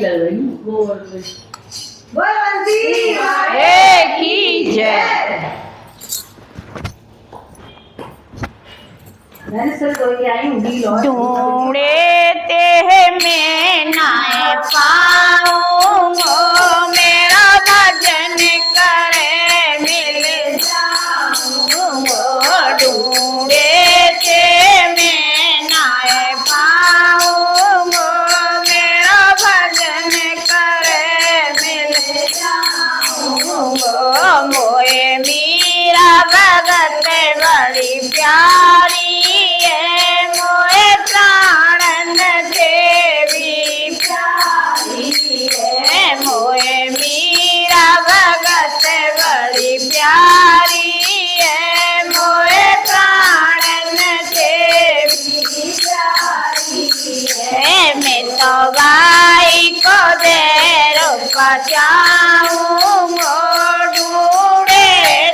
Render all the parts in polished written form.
लग रही बोल बंसी की जय। मैंने सर कोई आई हूँ ढूंढे ते मैं नाए पाऊंगो, मेरा भजन करे मिल जाऊंगो। ढूंढे ते मैं नाए पाऊंगो, मेरा भजन करे मिल जाऊंगो। मोए मीरा भगत बड़ी प्यारी, मोए प्राणन देवी प्यारी है। मोए मीरा भगत बड़ी प्यारी है, मोए प्राणन देवी प्यारी है। मैं तो भाई को देर बचाऊंगो, ढूंढे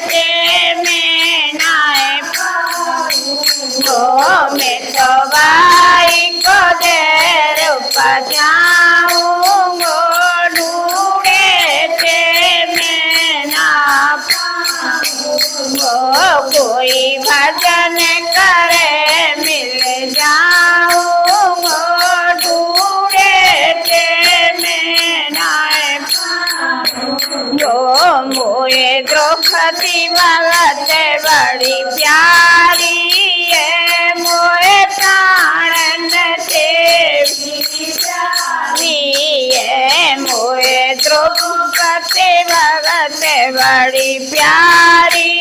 ते मैं नाए पाऊंगो। मैं तो भाई को देर बचाऊंगो, ढूंढे ते मैं ना पाऊंगो। कोई भजन करे मिल जाऊंगो, ढूंढे ते मैं नाए पाऊंगो। मोए द्रौपदी भगत बड़ी प्यारी है, मोए प्राणन देवी प्यारी है। मोए द्रौपदी भगत बड़ी प्यारी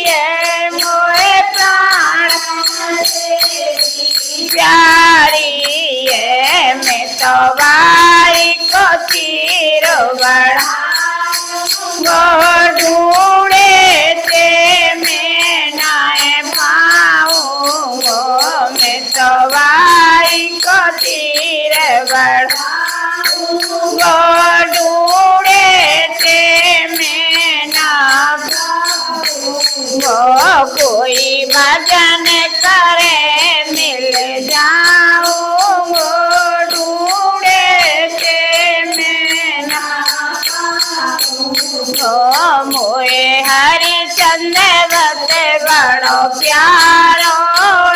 है, मोए प्राणन देवी प्यारी है। मैं तो भाई को तीर बढ़ाऊंगो, ढूंढे ते मैं नाए पाऊंगो। मैं तो भाई को तीर बढ़ाऊंगो, ढूंढे ते मैं ना पाऊंगो। कोई भजन करे मिल जाऊंगो, ढूंढे ते मैं ना पाऊंगो। मोए हरिचंद भक्त बड़ो प्यारो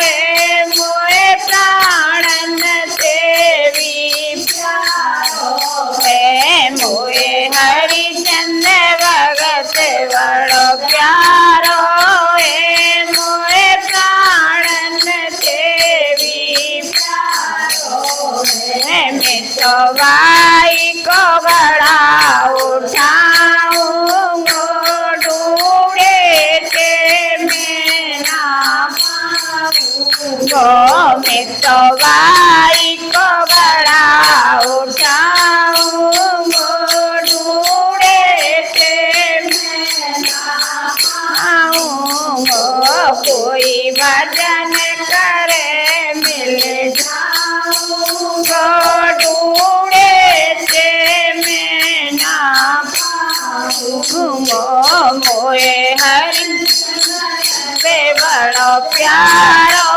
है, मोए प्राणन देवी प्यारो है। मोए हरिचंद भगत बड़ो प्यारो है, मोए प्राणन देवी प्यारो है। मैं तो भाई को बड़ा उठाऊंगो, ढूंढे ते मैं ना पाऊंगो। मैं तो भाई को बड़ा उठाऊंगो, ढूंढे ते मैं ना पाऊंगो। कोई भजन करे मिल जाऊंगो, ढूंढे ते मैं ना पाऊंगो। मोए हरि पे बड़ो प्यारो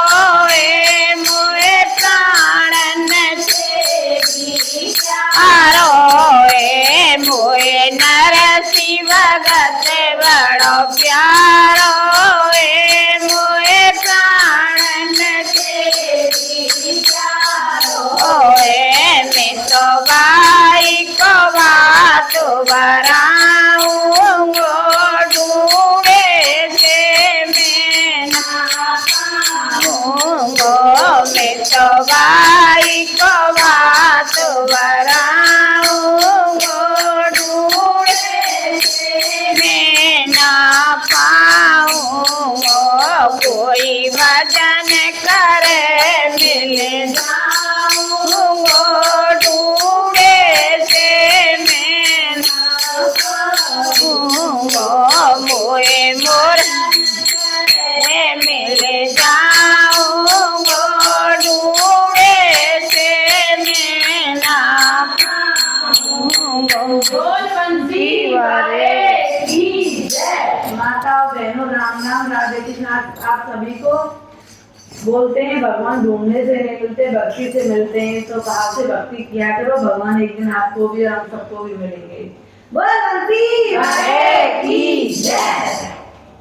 है, मोए प्राणन देवी प्यारो है। मोए नरसिंह भगत बड़ो प्यारो है, मोए प्राणन देवी प्यारो है। मैं तो भाई को बात बराऊंगो, ढूंढे ते मैं ना पाऊंगो। मैं तो भाई को बात बराऊंगो, ढूंढे ते मैं ना पाऊंगो। कोई भजन करे मिल जाऊंगो, ढूंढे ते मैं ना पाऊंगो। मोए मोर मिल जाऊंगो, ढूंढे ते मैं ना पाऊंगो। बोल बंसी वाले की जय। माता बहनों राम राम, राधे कृष्ण। आप सभी को बोलते हैं भगवान ढूंढने से नहीं मिलते, भक्ति से मिलते हैं। तो भाव से भक्ति किया करो, भगवान एक दिन आपको भी और हम सबको भी मिलेंगे। बोल बंसी वाले